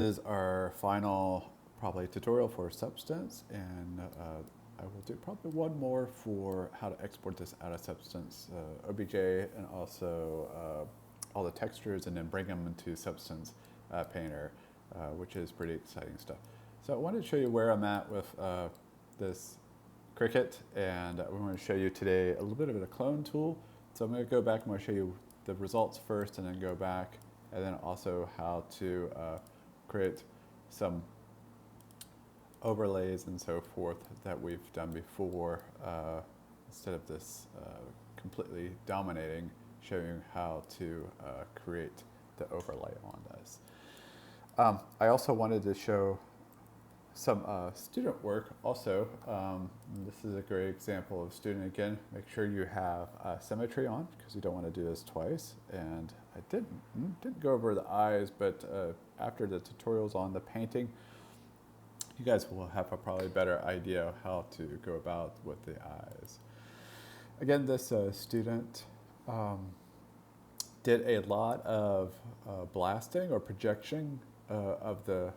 This is our final probably tutorial for Substance, and I will do probably one more for how to export this out of Substance OBJ and also all the textures, and then bring them into Substance Painter, which is pretty exciting stuff. So I wanted to show you where I'm at with this Cricut, and we want to show you today a little bit of the clone tool. So I'm going to go back and I'm going to show you the results first, and then go back, and then also how to create some overlays and so forth that we've done before, instead of this completely dominating, showing you how to create the overlay on this. I also wanted to show some student work also. This is a great example of student. Again, make sure you have symmetry on, because you don't want to do this twice. And I didn't go over the eyes, but after the tutorials on the painting, you guys will have a probably better idea of how to go about with the eyes. Again, this student did a lot of blasting or projection of the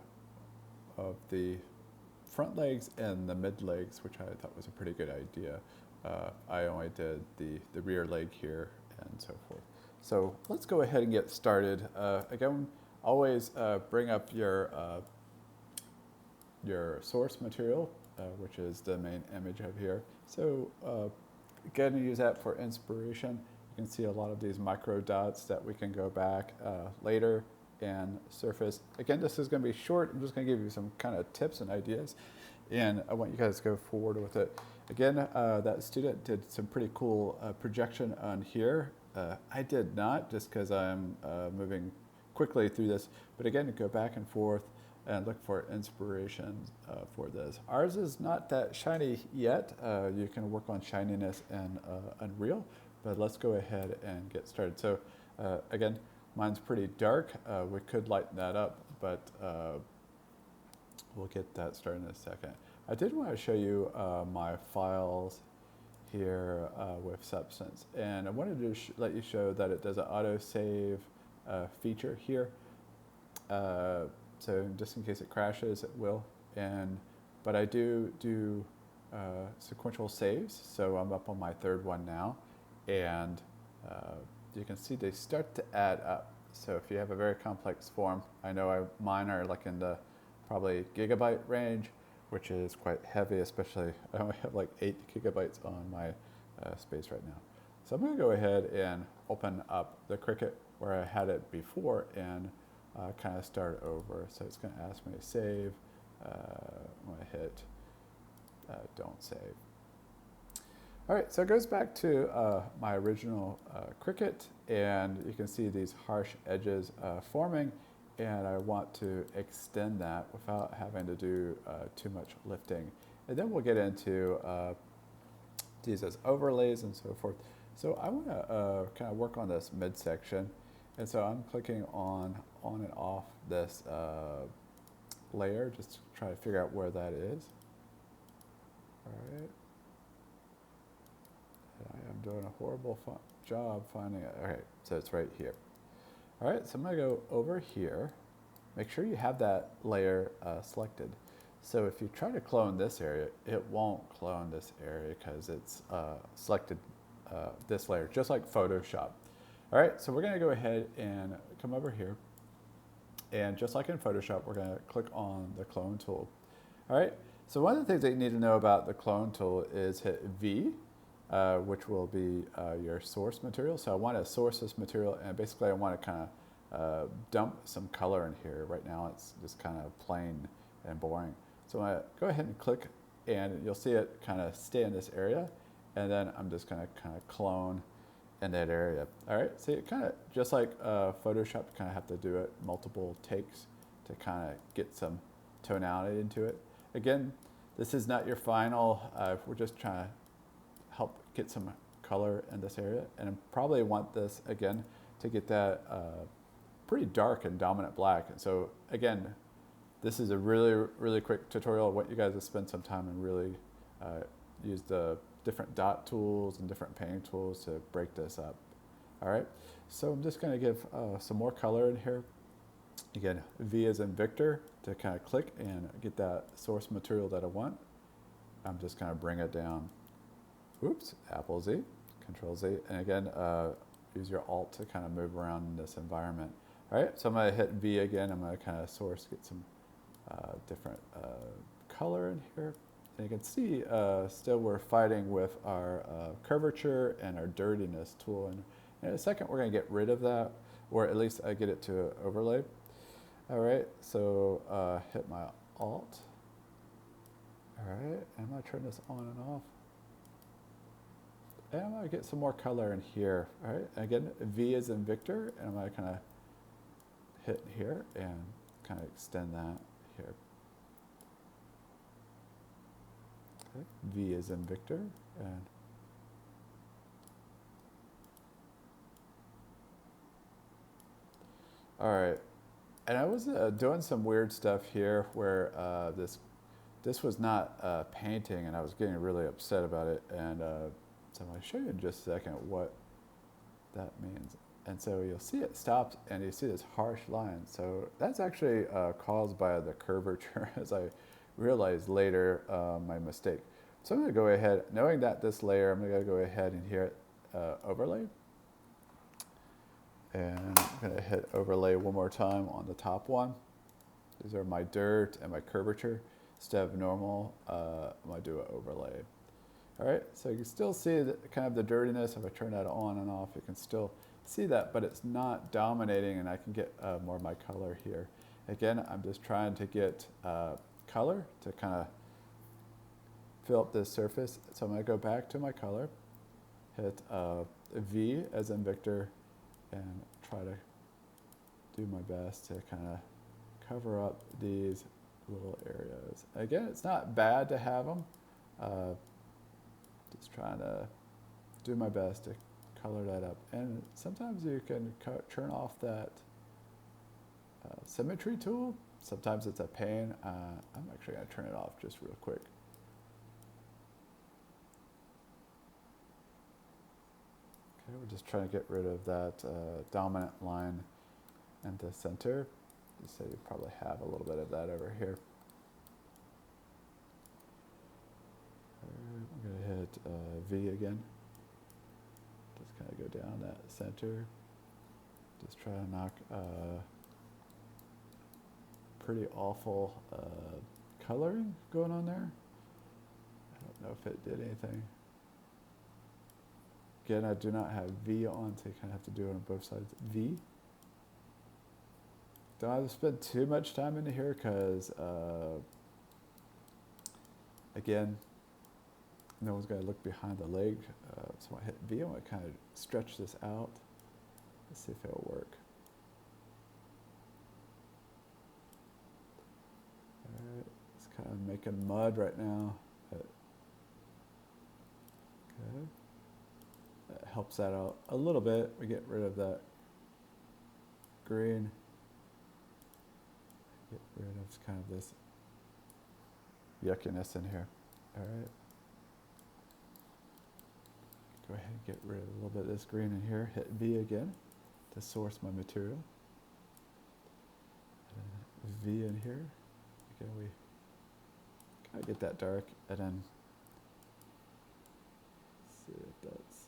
front legs and the mid legs, which I thought was a pretty good idea. I only did the rear leg here and so forth. So let's go ahead and get started. Again, always bring up your source material, which is the main image of here. So again, use that for inspiration. You can see a lot of these micro dots that we can go back later and surface. Again, this is going to be short. I'm just going to give you some kind of tips and ideas, and I want you guys to go forward with it. Again, that student did some pretty cool projection on here. I did not, just because I'm moving quickly through this, but again, go back and forth and look for inspiration for this. Ours is not that shiny yet. You can work on shininess in Unreal, but let's go ahead and get started. So again, mine's pretty dark. We could lighten that up, but we'll get that started in a second. I did want to show you my files here with Substance, and I wanted to let you show that it does an auto-save feature here. So just in case it crashes, it will. But I do sequential saves, so I'm up on my third one now, and you can see they start to add up. So if you have a very complex form, I know mine are like in the probably gigabyte range, which is quite heavy, especially I only have like 8 gigabytes on my space right now. So I'm going to go ahead and open up the Cricut where I had it before and kind of start over. So it's going to ask me to save. I'm going to hit don't save. All right, so it goes back to my original Cricut, and you can see these harsh edges forming, and I want to extend that without having to do too much lifting. And then we'll get into these as overlays and so forth. So I want to kind of work on this midsection, and so I'm clicking on and off this layer, just to try to figure out where that is. All right. I am doing a horrible job finding it. All right, so it's right here. All right, so I'm going to go over here. Make sure you have that layer selected. So if you try to clone this area, it won't clone this area because it's selected this layer, just like Photoshop. All right, so we're going to go ahead and come over here. And just like in Photoshop, we're going to click on the clone tool. All right, so one of the things that you need to know about the clone tool is hit V, which will be your source material. So I want to source this material, and basically I want to kind of dump some color in here. Right now it's just kind of plain and boring. So I go ahead and click, and you'll see it kind of stay in this area, and then I'm just going to kind of clone in that area. All right, so it kind of, just like Photoshop, you kind of have to do it multiple takes to kind of get some tonality into it. Again, this is not your final, we're just trying to help get some color in this area, and I probably want this again to get that pretty dark and dominant black. And so again, this is a really quick tutorial. I want you guys to spend some time and really use the different dot tools and different painting tools to break this up. All right, so I'm just going to give some more color in here. Again, V as in Victor to kind of click and get that source material that I want. I'm just kind of bring it down. Oops, Apple Z, Control Z. And again, use your Alt to kind of move around in this environment. All right, so I'm gonna hit V again. I'm gonna kind of source, get some different color in here. And you can see still we're fighting with our curvature and our dirtiness tool. And in a second, we're gonna get rid of that, or at least I get it to overlay. All right, so hit my Alt. All right, and I'm gonna turn this on and off. And I'm gonna get some more color in here. All right, again, V is in Victor, and I'm gonna kind of hit here and kind of extend that here. Okay. V is in Victor, and all right. And I was doing some weird stuff here where this was not painting, and I was getting really upset about it. And so I'll show you in just a second what that means. And so you'll see it stops, and you see this harsh line. So that's actually caused by the curvature, as I realized later my mistake. So I'm going to go ahead, knowing that this layer, I'm going to go ahead and hit overlay. And I'm going to hit overlay one more time on the top one. These are my dirt and my curvature. Instead of normal, I'm going to do an overlay. All right, so you can still see kind of the dirtiness. If I turn that on and off, you can still see that, but it's not dominating, and I can get more of my color here. Again, I'm just trying to get color to kind of fill up this surface. So I'm going to go back to my color, hit V as in Victor, and try to do my best to kind of cover up these little areas. Again, it's not bad to have them. Just trying to do my best to color that up. And sometimes you can turn off that symmetry tool. Sometimes it's a pain. I'm actually going to turn it off just real quick. Okay, we're just trying to get rid of that dominant line in the center. So you probably have a little bit of that over here. I'm going to hit V again. Just kind of go down that center. Just try to knock pretty awful coloring going on there. I don't know if it did anything. Again, I do not have V on, so you kind of have to do it on both sides. V. Don't have to spend too much time into here because, again, no one's going to look behind the leg. So I hit V. I'm going to kind of stretch this out. Let's see if it'll work. All right, it's kind of making mud right now. Okay. That helps that out a little bit. We get rid of that green. Get rid of kind of this yuckiness in here. All right. Go ahead and get rid of a little bit of this green in here. Hit V again to source my material. V in here. Again, we kind of get that dark, and then see if that's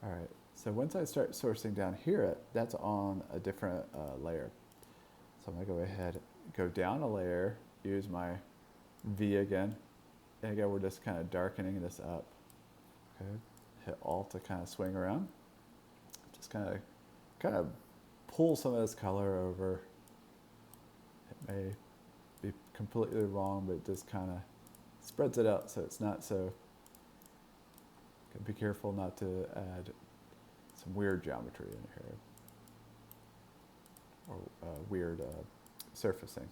all right. So once I start sourcing down here, that's on a different layer. So I'm gonna go ahead, go down a layer, use my V again, and again we're just kind of darkening this up. Okay, hit Alt to kind of swing around. Just kind of pull some of this color over. It may be completely wrong, but it just kind of spreads it out so it's not so. Be careful not to add some weird geometry in here or weird surfacing.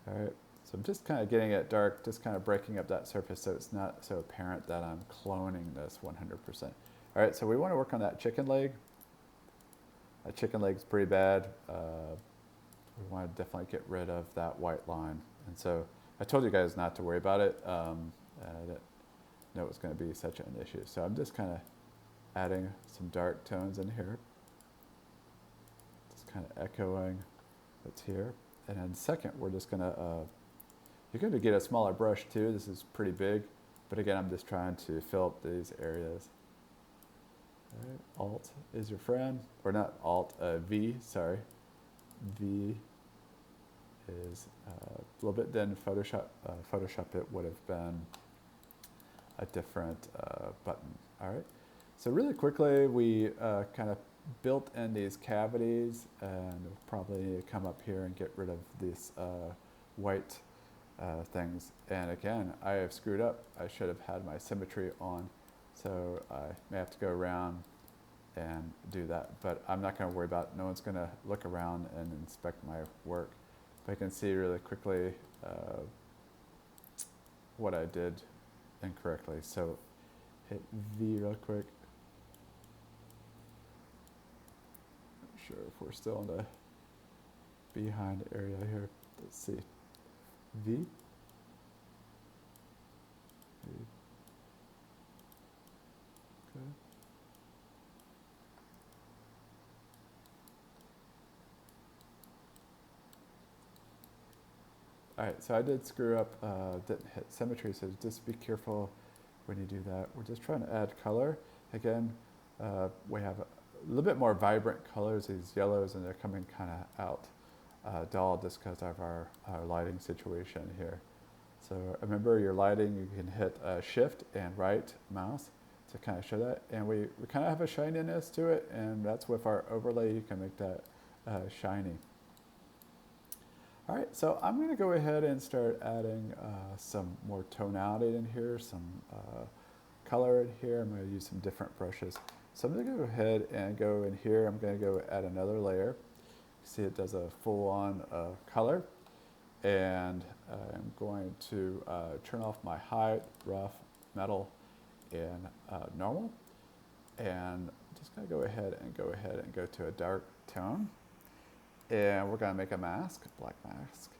All right. So I'm just kind of getting it dark, just kind of breaking up that surface so it's not so apparent that I'm cloning this 100%. All right, so we want to work on that chicken leg. That chicken leg's pretty bad. We want to definitely get rid of that white line. And so I told you guys not to worry about it. I didn't know it was going to be such an issue. So I'm just kind of adding some dark tones in here. Just kind of echoing That's here. And then second, we're just gonna, you're going to get a smaller brush too. This is pretty big, but again, I'm just trying to fill up these areas. All right. Alt is your friend, or not Alt, V, sorry. V is a little bit, then Photoshop it would have been a different button. All right. So really quickly, we kind of built in these cavities, and we'll probably need to come up here and get rid of these white things. And again, I have screwed up. I should have had my symmetry on, so I may have to go around and do that. But I'm not going to worry about it. No one's going to look around and inspect my work. But I can see really quickly what I did incorrectly. So hit V real quick. Not sure if we're still in the behind area here. Let's see. V. V. Okay. All right, so I did screw up, didn't hit symmetry, so just be careful when you do that. We're just trying to add color. Again, we have a little bit more vibrant colors, these yellows, and they're coming kind of out dull just because of our lighting situation here. So remember your lighting, you can hit shift and right mouse to kind of show that. And we kind of have a shininess to it, and that's with our overlay, you can make that shiny. All right, so I'm going to go ahead and start adding some more tonality in here, some color in here. I'm going to use some different brushes. So I'm going to go ahead and go in here. I'm going to go add another layer. See, it does a full-on color. And I'm going to turn off my height, rough, metal, and normal. And I'm just going to go ahead and go to a dark tone. And we're going to make a mask, black mask.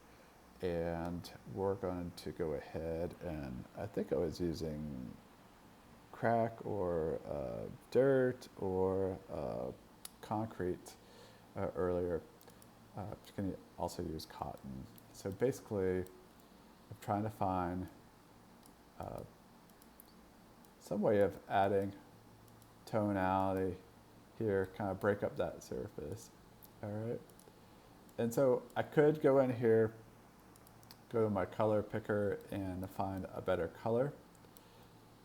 And we're going to go ahead and, I think I was using crack or dirt or concrete earlier. You can also use cotton. So basically, I'm trying to find some way of adding tonality here, kind of break up that surface. All right. And so I could go in here, go to my color picker and find a better color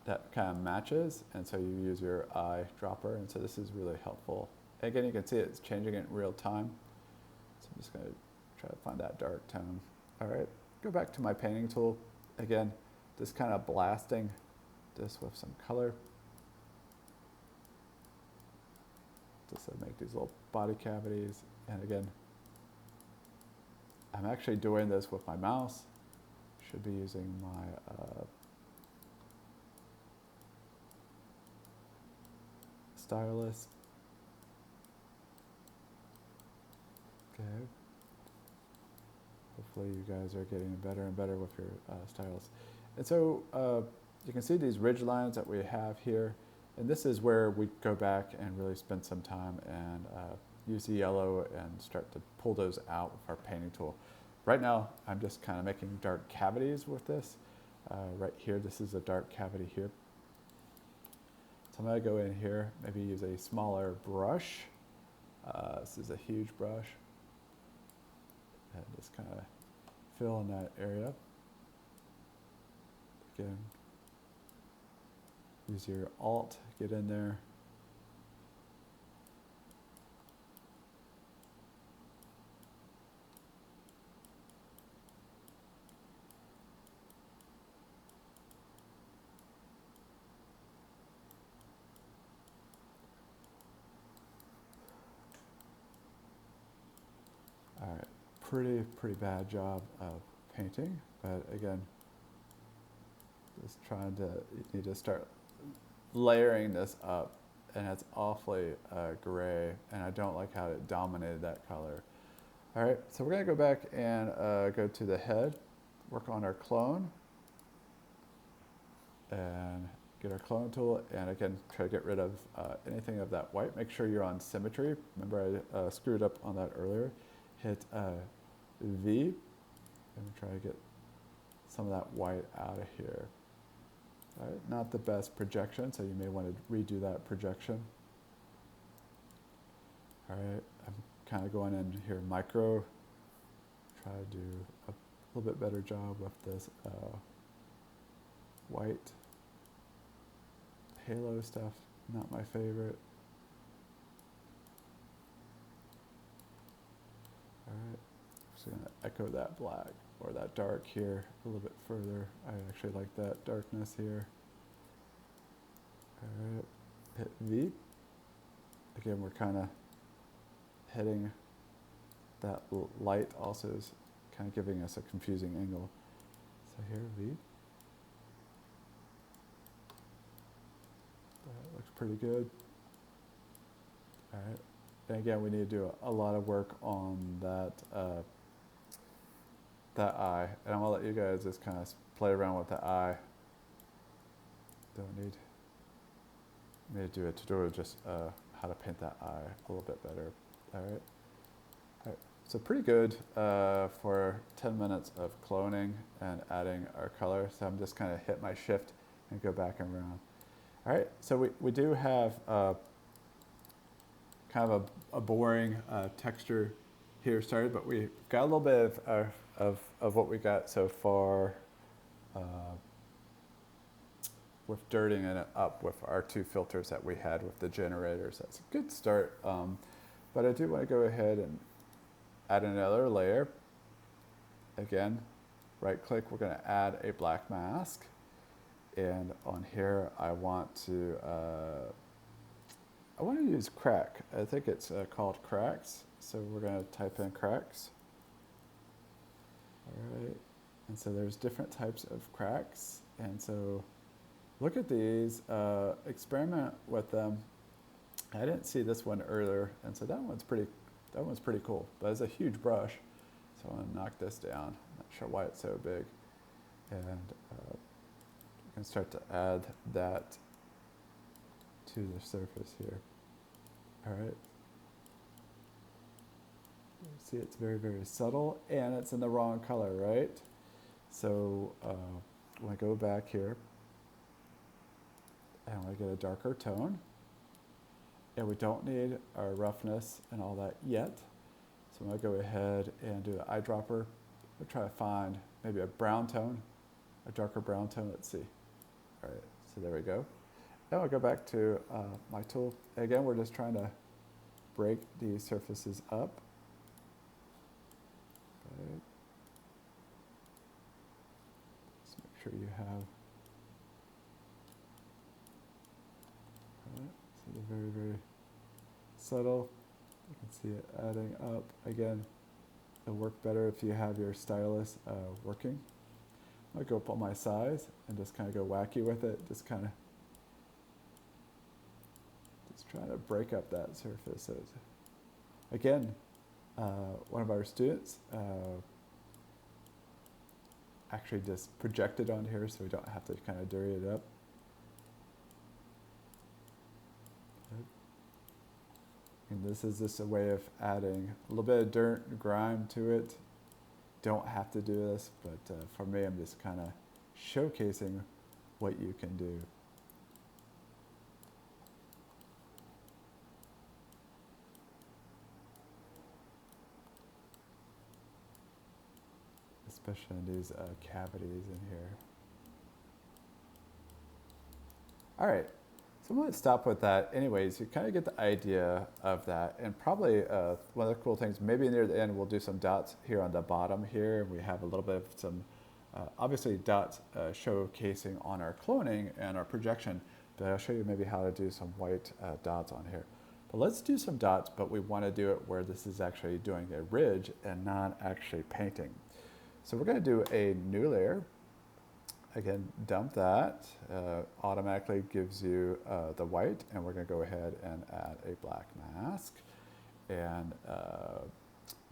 that kind of matches. And so you use your eyedropper. And so this is really helpful. Again, you can see it's changing it in real time. So I'm just going to try to find that dark tone. All right, go back to my painting tool. Again, just kind of blasting this with some color. Just to make these little body cavities. And again, I'm actually doing this with my mouse. Should be using my stylus. Okay. Hopefully you guys are getting better and better with your stylus. And so you can see these ridge lines that we have here. And this is where we go back and really spend some time and use the yellow and start to pull those out with our painting tool. Right now, I'm just kind of making dark cavities with this. Right here, this is a dark cavity here. So I'm going to go in here, maybe use a smaller brush. This is a huge brush. And just kind of fill in that area. Again, use your Alt, get in there. All right, pretty bad job of painting, but again, just trying to, you need to start layering this up, and it's awfully gray, and I don't like how it dominated that color. All right, so we're gonna go back and go to the head, work on our clone, and get our clone tool, and again, try to get rid of anything of that white. Make sure you're on symmetry. Remember I screwed up on that earlier. hit V, and try to get some of that white out of here. All right, not the best projection, so you may want to redo that projection. All right, I'm kind of going in here micro, try to do a little bit better job with this white halo stuff, not my favorite. All right, just gonna echo that black or that dark here a little bit further. I actually like that darkness here. All right, hit V. Again, we're kind of hitting that light also is kind of giving us a confusing angle. So here, V. That looks pretty good. All right. And again, we need to do a lot of work on that that eye. And I'm gonna let you guys just kind of play around with the eye. Don't need me to do a tutorial just how to paint that eye a little bit better. All right. All right. So pretty good for 10 minutes of cloning and adding our color. So I'm just kind of hit my shift and go back and around. All right. So we do have kind of a boring texture here started, but we got a little bit of what we got so far with dirtying it up with our two filters that we had with the generators. That's a good start. But I do want to go ahead and add another layer. Again, right click, we're going to add a black mask. And on here, I want to use crack. I think it's called cracks. So we're going to type in cracks. All right. And so there's different types of cracks. And so look at these, experiment with them. I didn't see this one earlier, and so that one's pretty cool. But it's a huge brush, so I'm gonna knock this down. Not sure why it's so big, and you can start to add that to the surface here. All right. See, it's very, very subtle, and it's in the wrong color, right? So when I go back here, and I get a darker tone. And we don't need our roughness and all that yet. So I'm gonna go ahead and do the eyedropper. We'll try to find maybe a brown tone, a darker brown tone, let's see. All right, so there we go. Now I'll go back to my tool. Again, we're just trying to break these surfaces up. Okay. Just make sure you have they're very, very subtle. You can see it adding up. Again, it'll work better if you have your stylus working. I'll go up on my size and just kind of go wacky with it. Just trying to break up that surface. So again, one of our students actually just projected on here so we don't have to kind of dirty it up. And this is just a way of adding a little bit of dirt and grime to it. Don't have to do this, but for me, I'm just kind of showcasing what you can do. Especially in these cavities in here. All right. So I'm going to stop with that. Anyways, you kind of get the idea of that. And probably one of the cool things, maybe near the end, we'll do some dots here on the bottom here. We have a little bit of some, obviously, dots showcasing on our cloning and our projection. But I'll show you maybe how to do some white dots on here. But let's do some dots, but we want to do it where this is actually doing a ridge and not actually painting. So we're going to do a new layer. Again, dump that, automatically gives you the white, and we're going to go ahead and add a black mask. And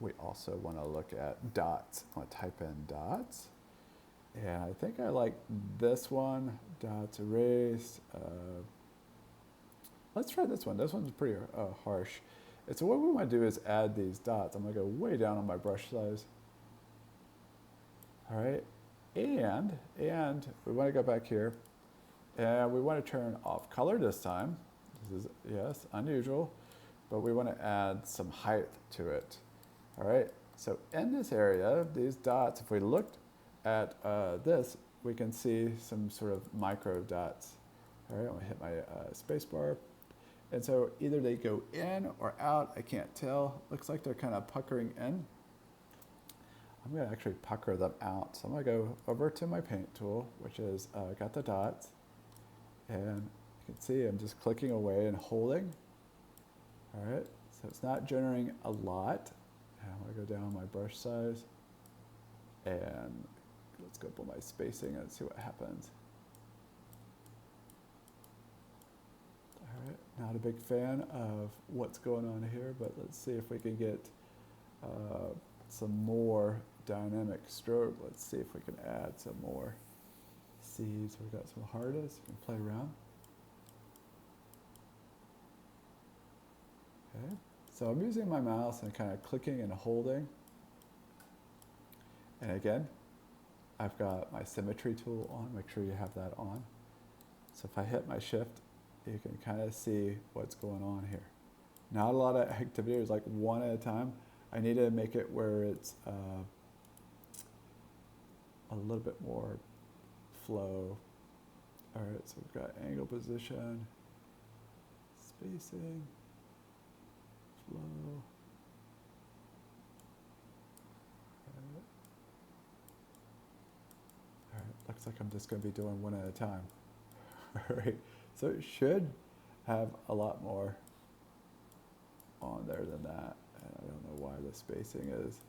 we also want to look at dots. I want to type in dots. And I think I like this one, dots erased. Let's try this one. This one's pretty harsh. And so what we want to do is add these dots. I'm going to go way down on my brush size. All right, and we want to go back here, and we want to turn off color this time. This is, yes, unusual, but we want to add some height to it. All right, so in this area, these dots, if we looked at this, we can see some sort of micro dots. All right, I'm gonna hit my space bar. And so either they go in or out, I can't tell. Looks like they're kind of puckering in. I'm gonna actually pucker them out. So I'm gonna go over to my paint tool, which is got the dots. And you can see I'm just clicking away and holding. All right, so it's not generating a lot. And I'm gonna go down my brush size. And let's go up my spacing and see what happens. All right, not a big fan of what's going on here, but let's see if we can get some more dynamic stroke. Let's see if we can add some more seeds. We've got some hardness, we can play around. Okay, so I'm using my mouse and kind of clicking and holding. And again, I've got my symmetry tool on, make sure you have that on. So if I hit my shift, you can kind of see what's going on here. Not a lot of activity, it's like one at a time. I need to make it where it's a little bit more flow. All right, so we've got angle position, spacing, flow. All right, looks like I'm just going to be doing one at a time. All right, so it should have a lot more on there than that. And I don't know why the spacing is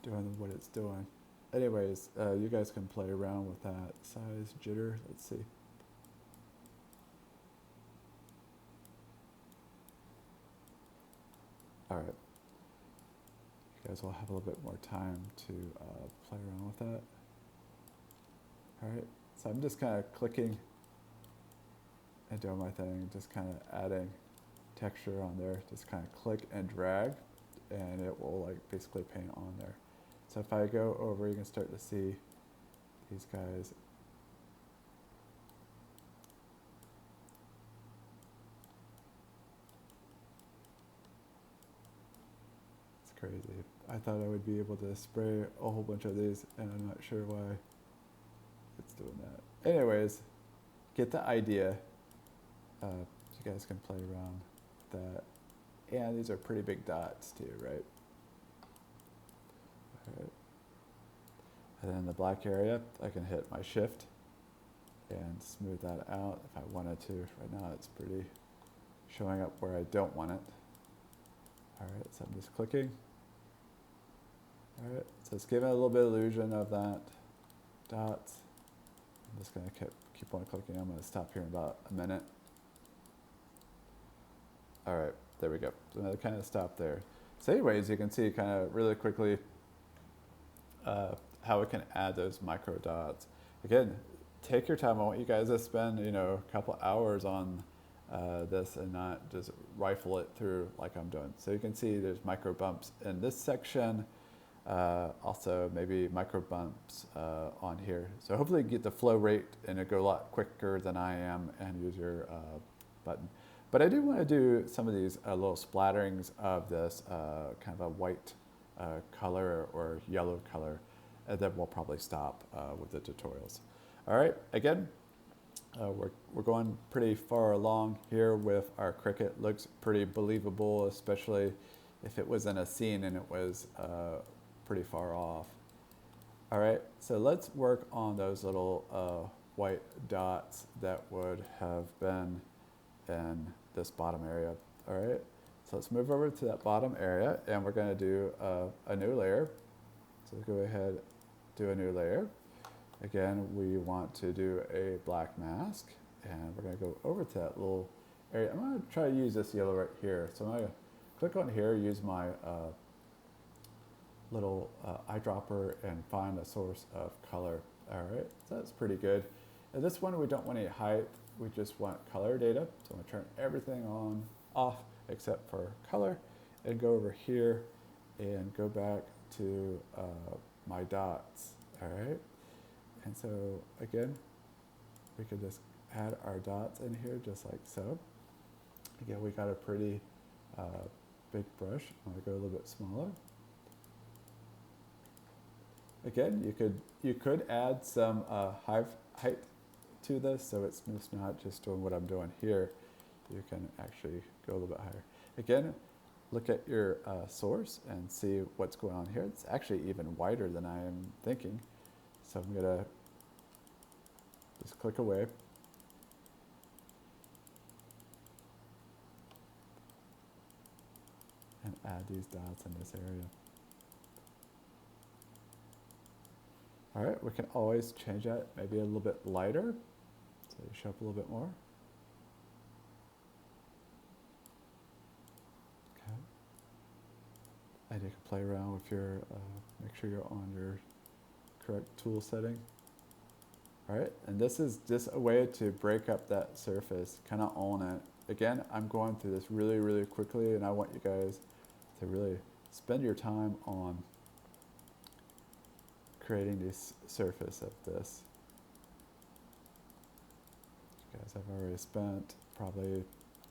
doing what it's doing. Anyways, you guys can play around with that size jitter. Let's see. All right. You guys will have a little bit more time to play around with that. All right. So I'm just kind of clicking and doing my thing, just kind of adding texture on there. Just kind of click and drag, and it will like basically paint on there. So if I go over, you can start to see these guys. It's crazy. I thought I would be able to spray a whole bunch of these, and I'm not sure why it's doing that. Anyways, get the idea. You guys can play around with that. And these are pretty big dots too, right? All right. And then in the black area, I can hit my shift and smooth that out if I wanted to. Right now it's pretty showing up where I don't want it. All right, so I'm just clicking. All right, so it's giving a little bit of illusion of that dots. I'm just gonna keep on clicking. I'm gonna stop here in about a minute. All right, there we go. So I'm gonna kind of stop there. So anyways, you can see kind of really quickly how we can add those micro dots. Again, take your time. I want you guys to spend, a couple hours on this and not just rifle it through like I'm doing. So you can see there's micro bumps in this section. Also maybe micro bumps on here. So hopefully you get the flow rate and it go a lot quicker than I am and use your button. But I do want to do some of these little splatterings of this kind of a white color or yellow color, and then we'll probably stop with the tutorials. All right, again, we're going pretty far along here with our cricket. Looks pretty believable, especially if it was in a scene and it was pretty far off. All right, so let's work on those little white dots that would have been in this bottom area. All right, so let's move over to that bottom area, and we're going to do a new layer. So go ahead, do a new layer. Again, we want to do a black mask, and we're going to go over to that little area. I'm going to try to use this yellow right here. So I'm going to click on here, use my little eyedropper, and find a source of color. All right, so that's pretty good. And this one, we don't want any height. We just want color data. So I'm going to turn everything off. except for color, and go over here and go back to my dots, all right? And so again, we could just add our dots in here just like so. Again, we got a pretty big brush. I'm gonna go a little bit smaller. Again, you could add some height to this, so it's not just doing what I'm doing here. You can actually go a little bit higher. Again, look at your source and see what's going on here. It's actually even wider than I am thinking. So I'm gonna just click away. And add these dots in this area. All right, we can always change that, maybe a little bit lighter, so you show up a little bit more. Okay. And you can play around with your, make sure you're on your correct tool setting. All right, and this is just a way to break up that surface, kind of own it. Again, I'm going through this really, really quickly, and I want you guys to really spend your time on creating this surface of this. You guys have already spent probably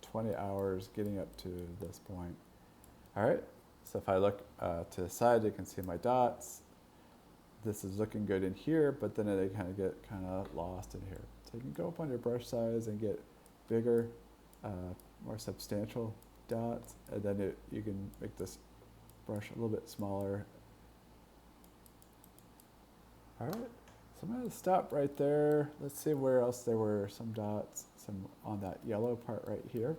20 hours getting up to this point. All right, so if I look to the side, you can see my dots. This is looking good in here, but then they kind of get lost in here. So you can go up on your brush size and get bigger, more substantial dots, and then you can make this brush a little bit smaller. All right, so I'm going to stop right there. Let's see where else there were some dots, some on that yellow part right here.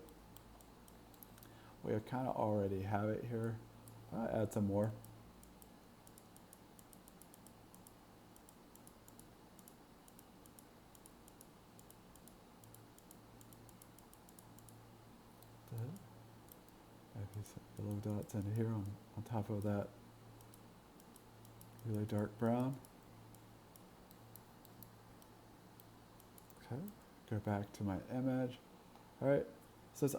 We kind of already have it here. I'll add some more. Maybe some yellow dots in here on top of that really dark brown. Okay, go back to my image. All right, so it's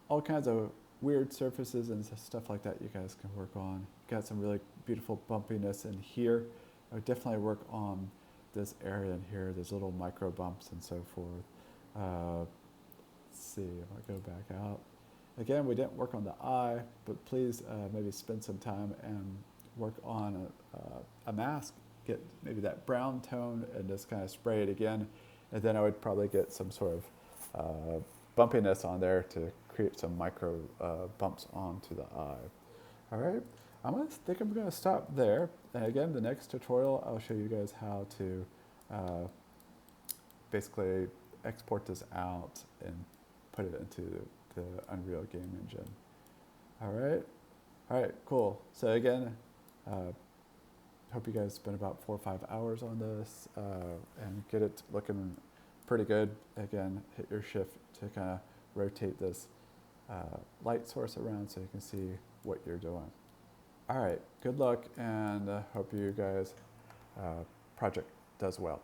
all kinds of weird surfaces and stuff like that you guys can work on. Got some really beautiful bumpiness in here. I would definitely work on this area in here. There's little micro bumps and so forth. Let's see, if I go back out. Again, we didn't work on the eye, but please maybe spend some time and work on a mask. Get maybe that brown tone and just kind of spray it again. And then I would probably get some sort of bumpiness on there to create some micro bumps onto the eye. All right, I think I'm going to stop there. And again, the next tutorial, I'll show you guys how to basically export this out and put it into the Unreal game engine. All right, cool. So again, hope you guys spend about 4 or 5 hours on this and get it looking pretty good. Again, hit your shift to kind of rotate this light source around so you can see what you're doing. All right, good luck, and hope you guys project does well.